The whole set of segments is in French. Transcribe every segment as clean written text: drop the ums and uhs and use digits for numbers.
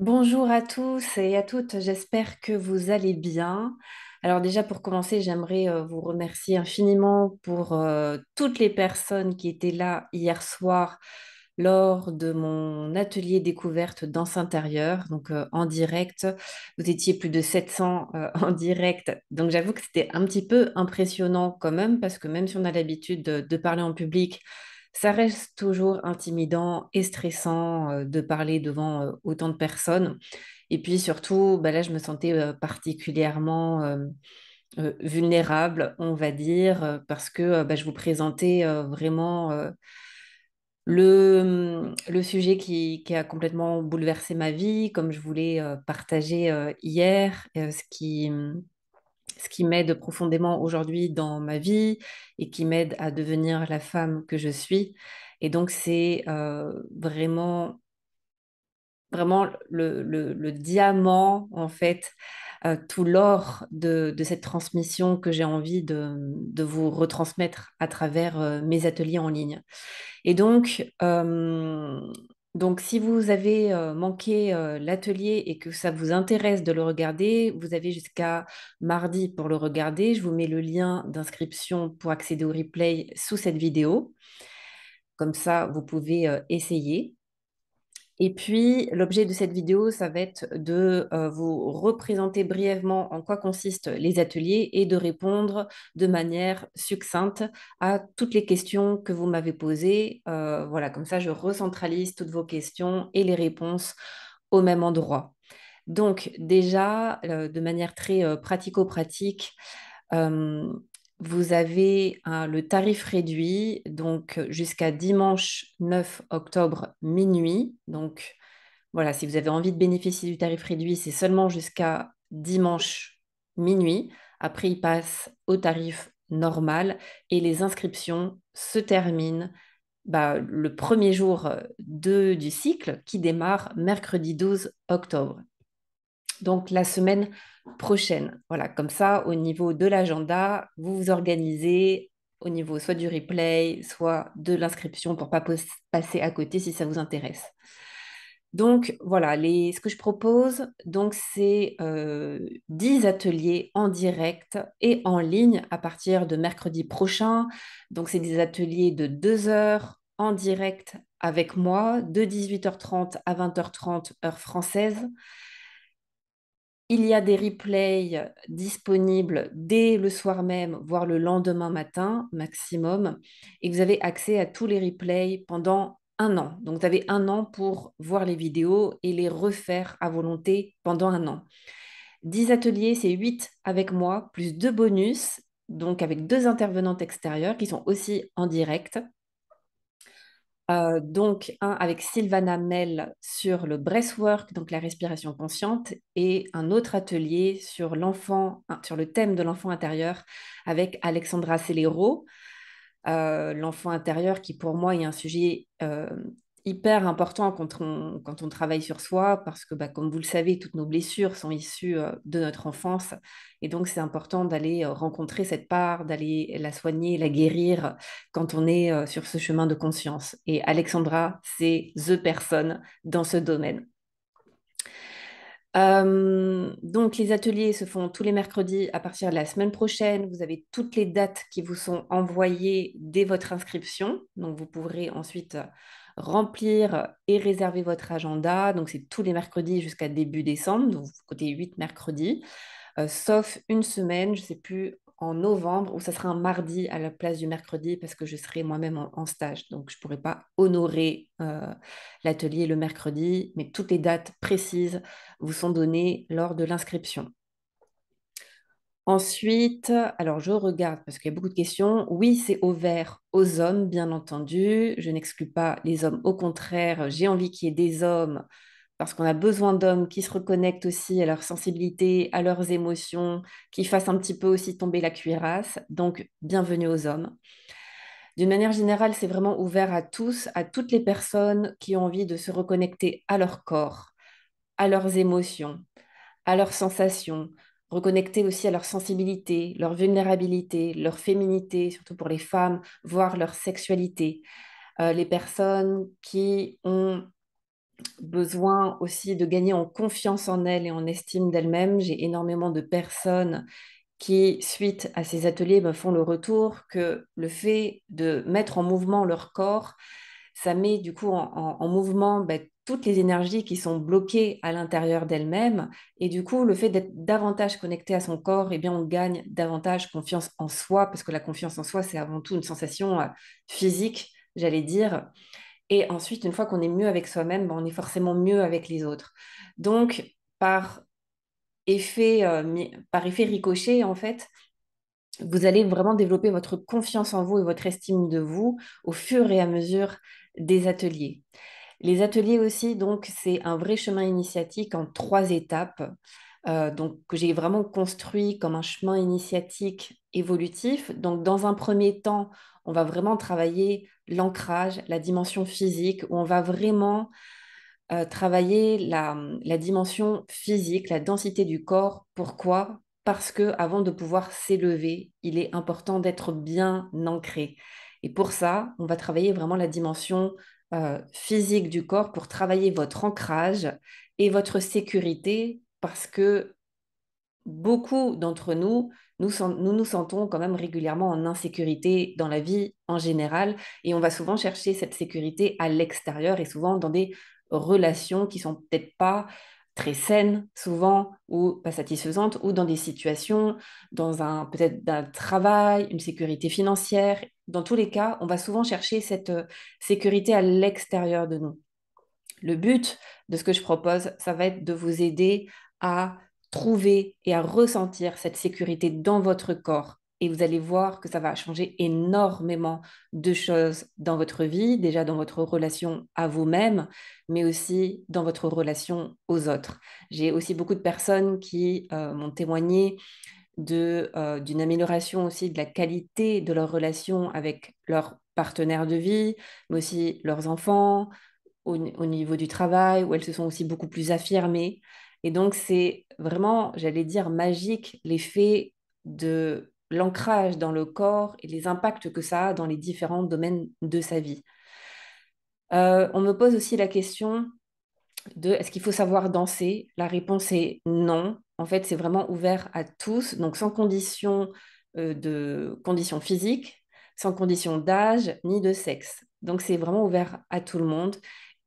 Bonjour à tous et à toutes, j'espère que vous allez bien. Alors déjà pour commencer, j'aimerais vous remercier infiniment pour toutes les personnes qui étaient là hier soir lors de mon atelier découverte danse intérieure, donc en direct. Vous étiez plus de 700 en direct, donc j'avoue que c'était un petit peu impressionnant quand même, parce que même si on a l'habitude de parler en public, ça reste toujours intimidant et stressant de parler devant autant de personnes. Et puis surtout, bah là, je me sentais particulièrement vulnérable, on va dire, parce que bah, je vous présentais vraiment le sujet qui a complètement bouleversé ma vie, comme je voulais partager hier, ce qui m'aide profondément aujourd'hui dans ma vie et qui m'aide à devenir la femme que je suis. Et donc, c'est vraiment le diamant, en fait, tout l'or de cette transmission que j'ai envie de vous retransmettre à travers mes ateliers en ligne. Et donc, si vous avez manqué l'atelier et que ça vous intéresse de le regarder, vous avez jusqu'à mardi pour le regarder. Je vous mets le lien d'inscription pour accéder au replay sous cette vidéo. Comme ça, vous pouvez essayer. Et puis, l'objet de cette vidéo, ça va être de vous représenter brièvement en quoi consistent les ateliers et de répondre de manière succincte à toutes les questions que vous m'avez posées. Voilà, comme ça, je recentralise toutes vos questions et les réponses au même endroit. Donc, déjà, de manière très pratico-pratique, euh, vous avez le tarif réduit, donc jusqu'à dimanche 9 octobre minuit. Donc, voilà, si vous avez envie de bénéficier du tarif réduit, c'est seulement jusqu'à dimanche minuit. Après, il passe au tarif normal et les inscriptions se terminent bah, le premier jour du cycle qui démarre mercredi 12 octobre. Donc la semaine prochaine. Voilà, comme ça, au niveau de l'agenda, vous vous organisez au niveau soit du replay, soit de l'inscription pour ne pas passer à côté si ça vous intéresse. Donc voilà, ce que je propose, donc c'est 10 ateliers en direct et en ligne à partir de mercredi prochain. Donc c'est des ateliers de 2 heures en direct avec moi, de 18h30 à 20h30 heure française. Il y a des replays disponibles dès le soir même, voire le lendemain matin maximum. Et vous avez accès à tous les replays pendant un an. Donc, vous avez un an pour voir les vidéos et les refaire à volonté pendant un an. 10 ateliers, c'est 8 avec moi, plus 2 bonus, donc avec 2 intervenantes extérieures qui sont aussi en direct. Donc, un avec Sylvana Mel sur le breathwork, donc la respiration consciente, et un autre atelier sur sur le thème de l'enfant intérieur avec Alexandra Celero, l'enfant intérieur qui pour moi est un sujet hyper important quand on travaille sur soi, parce que bah, comme vous le savez, toutes nos blessures sont issues de notre enfance, et donc c'est important d'aller rencontrer cette part, d'aller la soigner, la guérir quand on est sur ce chemin de conscience. Et Alexandra, c'est the personne dans ce domaine. Donc, les ateliers se font tous les mercredis à partir de la semaine prochaine. Vous avez toutes les dates qui vous sont envoyées dès votre inscription. Donc, vous pourrez ensuite remplir et réserver votre agenda. Donc, c'est tous les mercredis jusqu'à début décembre. Donc, vous comptez 8 mercredis, sauf une semaine, je ne sais plus, en novembre, où ça sera un mardi à la place du mercredi parce que je serai moi-même en stage. Donc, je ne pourrai pas honorer l'atelier le mercredi, mais toutes les dates précises vous sont données lors de l'inscription. Ensuite, alors je regarde parce qu'il y a beaucoup de questions. Oui, c'est ouvert aux hommes, bien entendu. Je n'exclus pas les hommes. Au contraire, j'ai envie qu'il y ait des hommes parce qu'on a besoin d'hommes qui se reconnectent aussi à leur sensibilité, à leurs émotions, qui fassent un petit peu aussi tomber la cuirasse. Donc, bienvenue aux hommes. D'une manière générale, c'est vraiment ouvert à tous, à toutes les personnes qui ont envie de se reconnecter à leur corps, à leurs émotions, à leurs sensations, reconnecter aussi à leur sensibilité, leur vulnérabilité, leur féminité, surtout pour les femmes, voire leur sexualité. Les personnes qui ont besoin aussi de gagner en confiance en elles et en estime d'elles-mêmes. J'ai énormément de personnes qui, suite à ces ateliers, me font le retour que le fait de mettre en mouvement leur corps, ça met du coup en mouvement toutes les énergies qui sont bloquées à l'intérieur d'elles-mêmes. Et du coup, le fait d'être davantage connecté à son corps, eh bien, on gagne davantage confiance en soi, parce que la confiance en soi, c'est avant tout une sensation physique, j'allais dire. Et ensuite, une fois qu'on est mieux avec soi-même, on est forcément mieux avec les autres. Donc, par effet ricochet, en fait, vous allez vraiment développer votre confiance en vous et votre estime de vous au fur et à mesure des ateliers. Les ateliers aussi, donc, c'est un vrai chemin initiatique en 3 étapes, donc, que j'ai vraiment construit comme un chemin initiatique évolutif. Donc, dans un premier temps, on va vraiment travailler l'ancrage, la dimension physique, où on va vraiment travailler la dimension physique, la densité du corps. Pourquoi? Parce que avant de pouvoir s'élever, il est important d'être bien ancré. Et pour ça, on va travailler vraiment la dimension physique du corps pour travailler votre ancrage et votre sécurité, parce que beaucoup d'entre nous, nous nous sentons quand même régulièrement en insécurité dans la vie en général, et on va souvent chercher cette sécurité à l'extérieur et souvent dans des relations qui sont peut-être pas très saines souvent ou pas satisfaisantes, ou dans des situations, dans un peut-être d'un travail, une sécurité financière. Dans tous les cas, on va souvent chercher cette sécurité à l'extérieur de nous. Le but de ce que je propose, ça va être de vous aider à trouver et à ressentir cette sécurité dans votre corps. Et vous allez voir que ça va changer énormément de choses dans votre vie, déjà dans votre relation à vous-même, mais aussi dans votre relation aux autres. J'ai aussi beaucoup de personnes qui m'ont témoigné d'une amélioration aussi de la qualité de leur relation avec leur partenaire de vie, mais aussi leurs enfants, au niveau du travail, où elles se sont aussi beaucoup plus affirmées. Et donc, c'est vraiment, j'allais dire, magique l'effet de l'ancrage dans le corps et les impacts que ça a dans les différents domaines de sa vie. On me pose aussi la question de est-ce qu'il faut savoir danser? La réponse est non. En fait, c'est vraiment ouvert à tous, donc sans condition de conditions physiques, sans condition d'âge ni de sexe. Donc, c'est vraiment ouvert à tout le monde.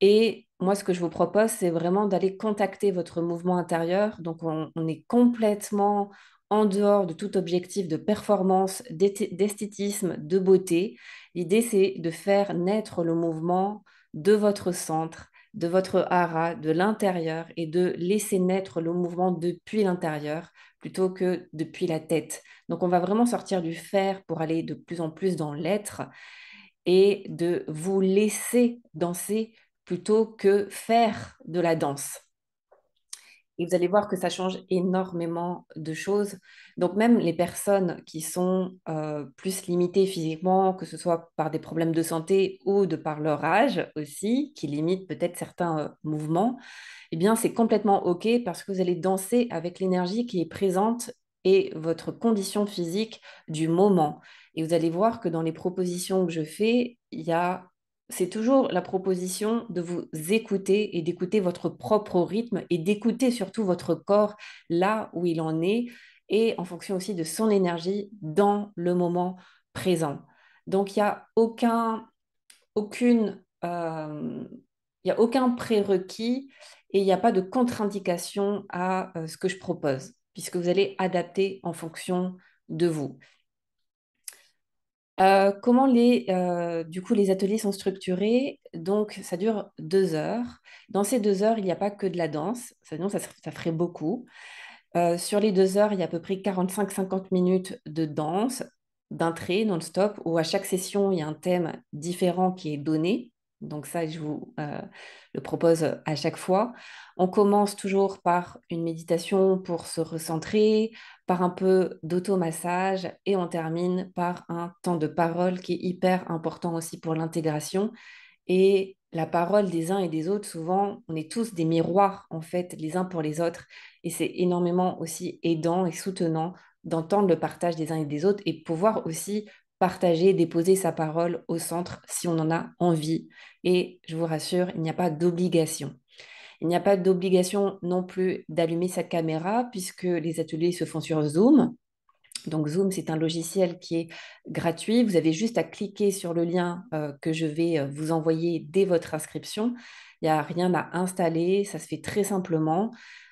Et moi, ce que je vous propose, c'est vraiment d'aller contacter votre mouvement intérieur. Donc, on est complètement en dehors de tout objectif de performance, d'esthétisme, de beauté. L'idée, c'est de faire naître le mouvement de votre centre, de votre hara, de l'intérieur, et de laisser naître le mouvement depuis l'intérieur plutôt que depuis la tête. Donc on va vraiment sortir du faire pour aller de plus en plus dans l'être, et de vous laisser danser plutôt que faire de la danse. Et vous allez voir que ça change énormément de choses. Donc même les personnes qui sont plus limitées physiquement, que ce soit par des problèmes de santé ou de par leur âge aussi, qui limitent peut-être certains mouvements, eh bien c'est complètement OK, parce que vous allez danser avec l'énergie qui est présente et votre condition physique du moment. Et vous allez voir que dans les propositions que je fais, c'est toujours la proposition de vous écouter et d'écouter votre propre rythme et d'écouter surtout votre corps là où il en est, et en fonction aussi de son énergie dans le moment présent. Donc, aucune, il y a aucun prérequis, et il n'y a pas de contre-indication à ce que je propose, puisque vous allez adapter en fonction de vous. Comment du coup, les ateliers sont structurés? Donc, ça dure 2 heures. Dans ces 2 heures, il n'y a pas que de la danse, sinon ça ferait beaucoup. Sur les 2 heures, il y a à peu près 45-50 minutes de danse, d'un trait non-stop, où à chaque session, il y a un thème différent qui est donné. Donc ça, je vous le propose à chaque fois. On commence toujours par une méditation pour se recentrer, par un peu d'automassage, et on termine par un temps de parole qui est hyper important aussi pour l'intégration. Et la parole des uns et des autres, souvent, on est tous des miroirs, en fait, les uns pour les autres. Et c'est énormément aussi aidant et soutenant d'entendre le partage des uns et des autres, et pouvoir aussi partager, déposer sa parole au centre si on en a envie. Et je vous rassure, il n'y a pas d'obligation. Il n'y a pas d'obligation non plus d'allumer sa caméra puisque les ateliers se font sur Zoom. Donc Zoom, c'est un logiciel qui est gratuit. Vous avez juste à cliquer sur le lien que je vais vous envoyer dès votre inscription. Il n'y a rien à installer, ça se fait très simplement.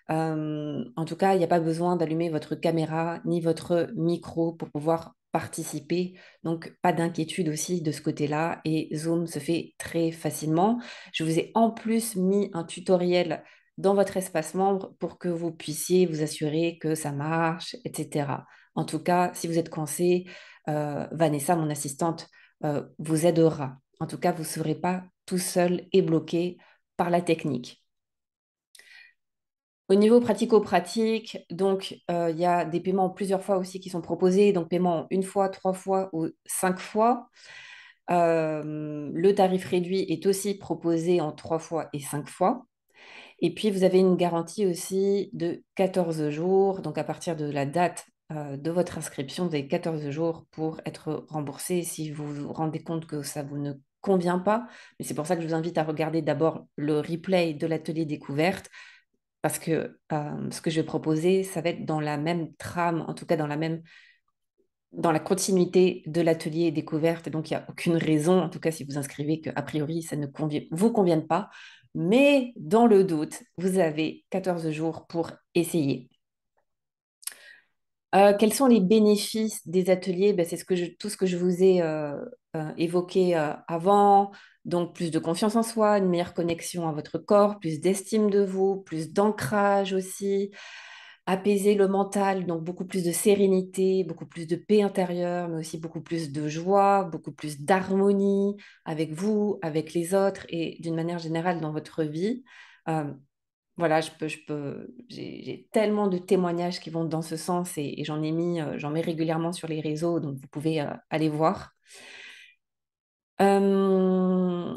En tout cas, il n'y a pas besoin d'allumer votre caméra ni votre micro pour pouvoir participer. Donc, pas d'inquiétude aussi de ce côté-là. Et Zoom se fait très facilement. Je vous ai en plus mis un tutoriel dans votre espace membre pour que vous puissiez vous assurer que ça marche, etc. En tout cas, si vous êtes coincé, Vanessa, mon assistante, vous aidera. En tout cas, vous ne serez pas tout seul et bloqué par la technique. Au niveau pratico-pratique, donc il y a des paiements plusieurs fois aussi qui sont proposés, donc paiement une fois, trois fois ou cinq fois. Le tarif réduit est aussi proposé en trois fois et cinq fois. Et puis, vous avez une garantie aussi de 14 jours. Donc, à partir de la date de votre inscription, vous avez 14 jours pour être remboursé si vous vous rendez compte que ça vous ne convient pas. Mais c'est pour ça que je vous invite à regarder d'abord le replay de l'atelier découverte parce que ce que je vais proposer, ça va être dans la même trame, en tout cas dans la continuité de l'atelier découverte. Donc, il n'y a aucune raison, en tout cas si vous inscrivez, qu'a priori, ça ne vous convienne pas. Mais dans le doute, vous avez 14 jours pour essayer. Quels sont les bénéfices des ateliers? Ben, c'est tout ce que je vous ai évoqué avant. Donc, plus de confiance en soi, une meilleure connexion à votre corps, plus d'estime de vous, plus d'ancrage aussi, apaiser le mental, donc beaucoup plus de sérénité, beaucoup plus de paix intérieure, mais aussi beaucoup plus de joie, beaucoup plus d'harmonie avec vous, avec les autres et d'une manière générale dans votre vie. Euh, voilà, j'ai tellement de témoignages qui vont dans ce sens et j'en mets régulièrement sur les réseaux, donc vous pouvez aller voir. Euh,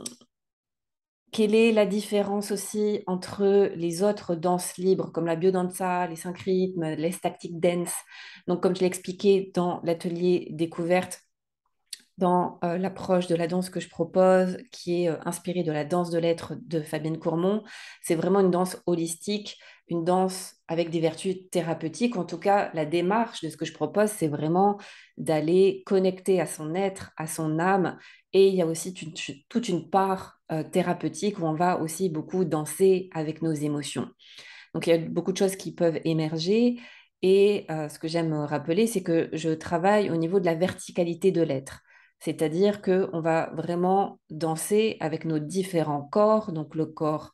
Quelle est la différence aussi entre les autres danses libres comme la biodanza, les cinq rythmes, les static dance? Donc, comme je l'ai expliqué dans l'atelier découverte, dans l'approche de la danse que je propose, qui est inspirée de la danse de l'être de Fabienne Courmont. C'est vraiment une danse holistique, une danse avec des vertus thérapeutiques. En tout cas, la démarche de ce que je propose, c'est vraiment d'aller connecter à son être, à son âme. Et il y a aussi toute une part thérapeutique où on va aussi beaucoup danser avec nos émotions. Donc, il y a beaucoup de choses qui peuvent émerger. Et ce que j'aime rappeler, c'est que je travaille au niveau de la verticalité de l'être. C'est-à-dire qu'on va vraiment danser avec nos différents corps, donc le corps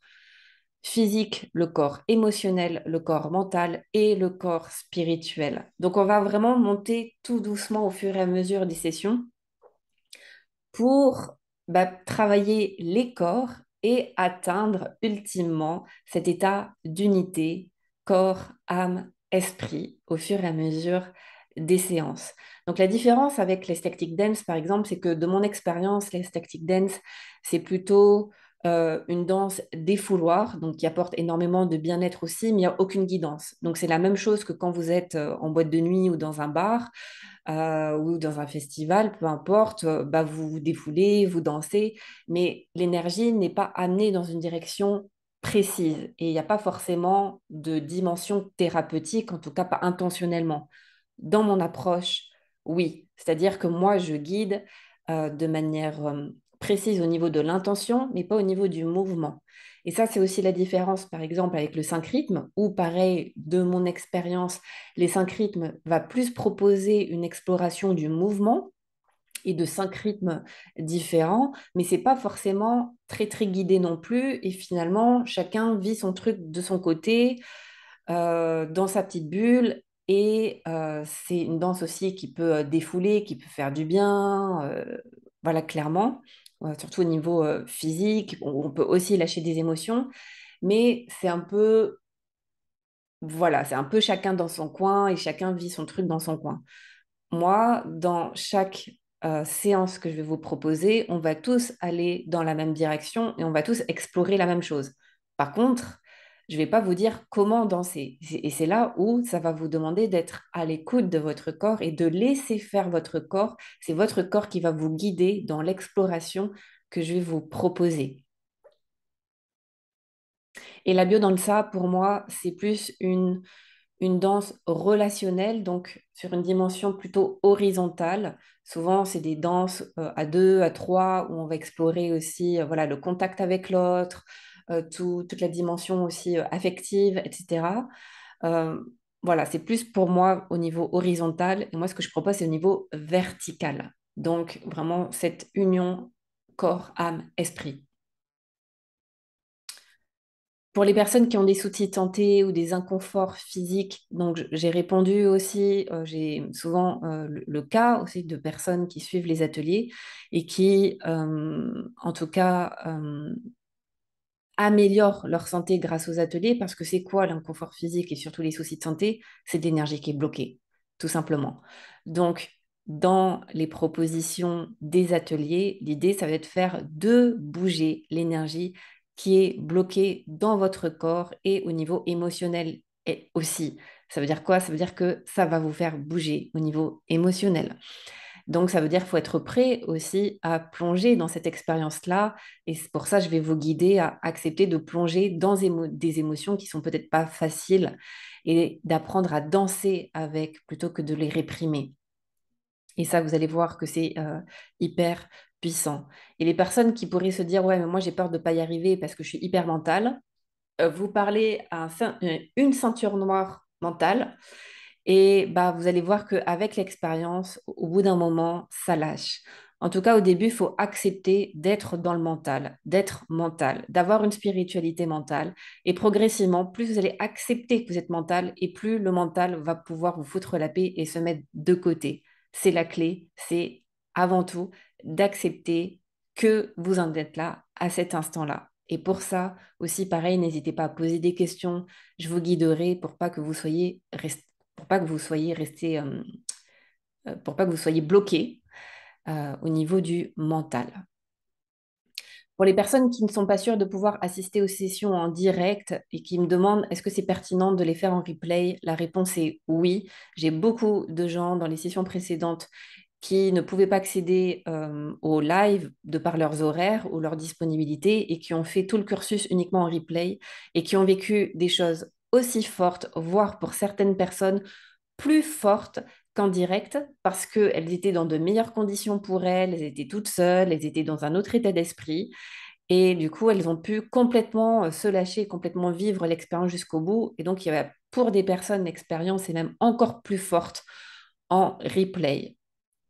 physique, le corps émotionnel, le corps mental et le corps spirituel. Donc, on va vraiment monter tout doucement au fur et à mesure des sessions pour travailler les corps et atteindre ultimement cet état d'unité, corps, âme, esprit, au fur et à mesure des séances. Donc la différence avec les static dance, par exemple, c'est que de mon expérience, les static dance, c'est plutôt une danse défouloir, donc qui apporte énormément de bien-être aussi, mais il n'y a aucune guidance. Donc c'est la même chose que quand vous êtes en boîte de nuit ou dans un bar ou dans un festival, peu importe, vous vous défoulez, vous dansez, mais l'énergie n'est pas amenée dans une direction précise et il n'y a pas forcément de dimension thérapeutique, en tout cas pas intentionnellement. Dans mon approche, oui, c'est-à-dire que moi, je guide de manière précise au niveau de l'intention, mais pas au niveau du mouvement. Et ça, c'est aussi la différence, par exemple, avec le 5 rythmes, où, pareil, de mon expérience, les 5 rythmes va plus proposer une exploration du mouvement et de 5 rythmes différents, mais c'est pas forcément très, très guidé non plus. Et finalement, chacun vit son truc de son côté, dans sa petite bulle. Et c'est une danse aussi qui peut défouler, qui peut faire du bien, voilà, clairement, surtout au niveau physique. On peut aussi lâcher des émotions, mais c'est un peu, voilà, c'est un peu chacun dans son coin et chacun vit son truc dans son coin. Moi, dans chaque séance que je vais vous proposer, on va tous aller dans la même direction et on va tous explorer la même chose. Par contre, je ne vais pas vous dire comment danser. Et c'est là où ça va vous demander d'être à l'écoute de votre corps et de laisser faire votre corps. C'est votre corps qui va vous guider dans l'exploration que je vais vous proposer. Et la biodanza, pour moi, c'est plus une danse relationnelle, donc sur une dimension plutôt horizontale. Souvent, c'est des danses à deux, à trois, où on va explorer aussi voilà, le contact avec l'autre, toute la dimension aussi affective, etc. Euh, voilà, c'est plus pour moi au niveau horizontal. Et moi, ce que je propose, c'est au niveau vertical. Donc, vraiment, cette union corps, âme, esprit. Pour les personnes qui ont des soucis de santé ou des inconforts physiques, donc j'ai répondu aussi, j'ai souvent le cas aussi de personnes qui suivent les ateliers et qui, en tout cas, améliorent leur santé grâce aux ateliers parce que c'est quoi l'inconfort physique et surtout les soucis de santé? C'est de l'énergie qui est bloquée, tout simplement. Donc, dans les propositions des ateliers, l'idée, ça va être de faire de bouger l'énergie qui est bloquée dans votre corps et au niveau émotionnel et aussi. Ça veut dire quoi? Ça veut dire que ça va vous faire bouger au niveau émotionnel. Donc, ça veut dire qu'il faut être prêt aussi à plonger dans cette expérience-là. Et c'est pour ça que je vais vous guider à accepter de plonger dans des émotions qui sont peut-être pas faciles et d'apprendre à danser avec plutôt que de les réprimer. Et ça, vous allez voir que c'est hyper puissant. Et les personnes qui pourraient se dire, ouais, mais moi j'ai peur de ne pas y arriver parce que je suis hyper mentale, vous parlez à une ceinture noire mentale et bah, vous allez voir qu'avec l'expérience, au bout d'un moment, ça lâche. En tout cas, au début, il faut accepter d'être dans le mental, d'être mental, d'avoir une spiritualité mentale. Et progressivement, plus vous allez accepter que vous êtes mental et plus le mental va pouvoir vous foutre la paix et se mettre de côté. C'est la clé, c'est avant tout d'accepter que vous en êtes là à cet instant-là. Et pour ça aussi, pareil, n'hésitez pas à poser des questions. Je vous guiderai pour pas que vous soyez pour pas que vous soyez resté, pour pas que vous soyez bloqué au niveau du mental. Pour les personnes qui ne sont pas sûres de pouvoir assister aux sessions en direct et qui me demandent est-ce que c'est pertinent de les faire en replay, la réponse est oui. J'ai beaucoup de gens dans les sessions précédentes qui ne pouvaient pas accéder au live de par leurs horaires ou leur disponibilité et qui ont fait tout le cursus uniquement en replay et qui ont vécu des choses aussi fortes, voire pour certaines personnes plus fortes qu'en direct parce qu'elles étaient dans de meilleures conditions pour elles, elles étaient toutes seules, elles étaient dans un autre état d'esprit et du coup, elles ont pu complètement se lâcher, complètement vivre l'expérience jusqu'au bout. Et donc, il y avait pour des personnes l'expérience est même encore plus forte en replay.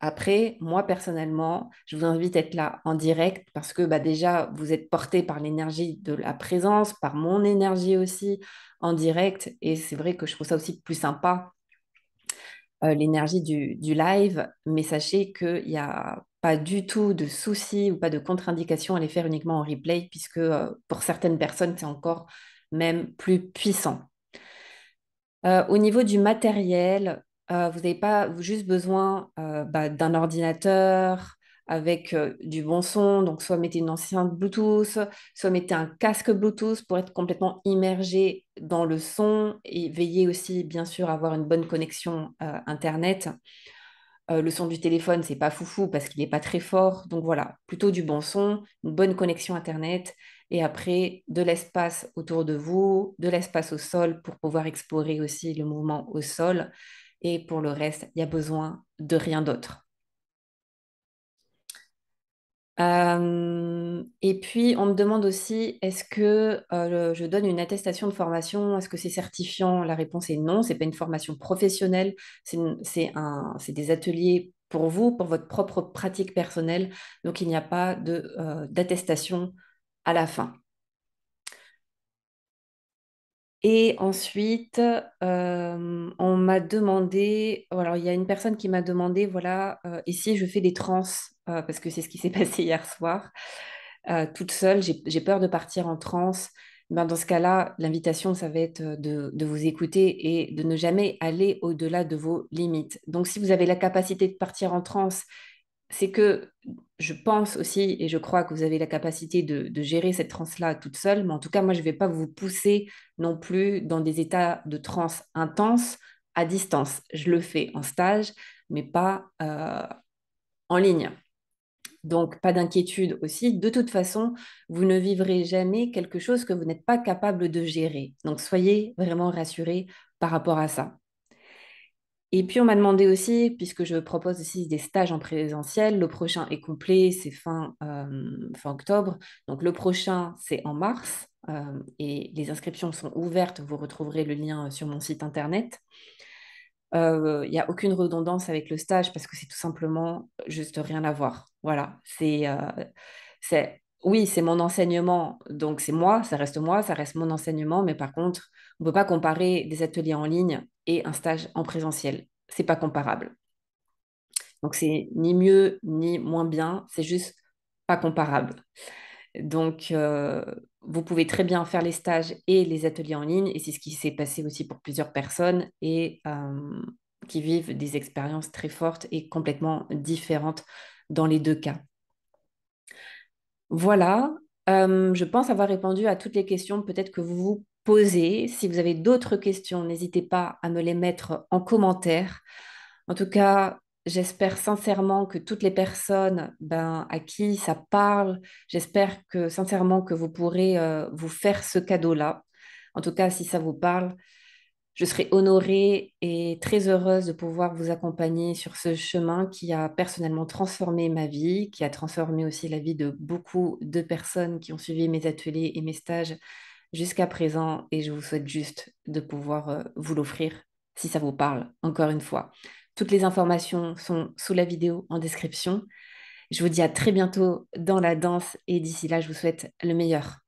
Après, moi personnellement, je vous invite à être là en direct parce que bah, déjà, vous êtes porté par l'énergie de la présence, par mon énergie aussi en direct. Et c'est vrai que je trouve ça aussi plus sympa l'énergie du live, mais sachez qu'il n'y a pas du tout de souci ou pas de contre-indication à les faire uniquement en replay, puisque pour certaines personnes, c'est encore même plus puissant. Au niveau du matériel, vous n'avez pas juste besoin bah, d'un ordinateur avec du bon son. Donc, soit mettez une enceinte Bluetooth, soit mettez un casque Bluetooth pour être complètement immergé dans le son et veillez aussi, bien sûr, à avoir une bonne connexion Internet. Le son du téléphone, c'est pas foufou parce qu'il n'est pas très fort. Donc voilà, plutôt du bon son, une bonne connexion Internet et après de l'espace autour de vous, de l'espace au sol pour pouvoir explorer aussi le mouvement au sol. Et pour le reste, il y a besoin de rien d'autre. Et puis, on me demande aussi, est-ce que je donne une attestation de formation? Est-ce que c'est certifiant? La réponse est non, c'est pas une formation professionnelle, c'est des ateliers pour vous, pour votre propre pratique personnelle. Donc, il n'y a pas d'attestation à la fin. Et ensuite, on m'a demandé, alors il y a une personne qui m'a demandé, voilà, ici je fais des trans, parce que c'est ce qui s'est passé hier soir, toute seule, j'ai peur de partir en transe. Ben, dans ce cas-là, l'invitation, ça va être de vous écouter et de ne jamais aller au-delà de vos limites. Donc, si vous avez la capacité de partir en transe, c'est que je pense aussi et je crois que vous avez la capacité de gérer cette transe-là toute seule, mais en tout cas, moi, je ne vais pas vous pousser non plus dans des états de transe intense à distance. Je le fais en stage, mais pas en ligne. Donc, pas d'inquiétude aussi. De toute façon, vous ne vivrez jamais quelque chose que vous n'êtes pas capable de gérer. Donc, soyez vraiment rassurés par rapport à ça. Et puis, on m'a demandé aussi, puisque je propose aussi des stages en présentiel, le prochain est complet, c'est fin octobre. Donc, le prochain, c'est en mars. Et les inscriptions sont ouvertes. Vous retrouverez le lien sur mon site internet. Il n'y a aucune redondance avec le stage parce que c'est tout simplement juste rien à voir. Voilà, oui, c'est mon enseignement, donc c'est moi, ça reste mon enseignement, mais par contre, on ne peut pas comparer des ateliers en ligne et un stage en présentiel. C'est pas comparable. Donc c'est ni mieux ni moins bien, c'est juste pas comparable. Donc, vous pouvez très bien faire les stages et les ateliers en ligne, et c'est ce qui s'est passé aussi pour plusieurs personnes et qui vivent des expériences très fortes et complètement différentes dans les deux cas. Voilà, je pense avoir répondu à toutes les questions peut-être que vous vous posez. Si vous avez d'autres questions, n'hésitez pas à me les mettre en commentaire. En tout cas, j'espère sincèrement que toutes les personnes à qui ça parle, j'espère que sincèrement que vous pourrez vous faire ce cadeau-là. En tout cas, si ça vous parle, je serai honorée et très heureuse de pouvoir vous accompagner sur ce chemin qui a personnellement transformé ma vie, qui a transformé aussi la vie de beaucoup de personnes qui ont suivi mes ateliers et mes stages jusqu'à présent. Et je vous souhaite juste de pouvoir vous l'offrir si ça vous parle, encore une fois. Toutes les informations sont sous la vidéo en description. Je vous dis à très bientôt dans la danse et d'ici là, je vous souhaite le meilleur.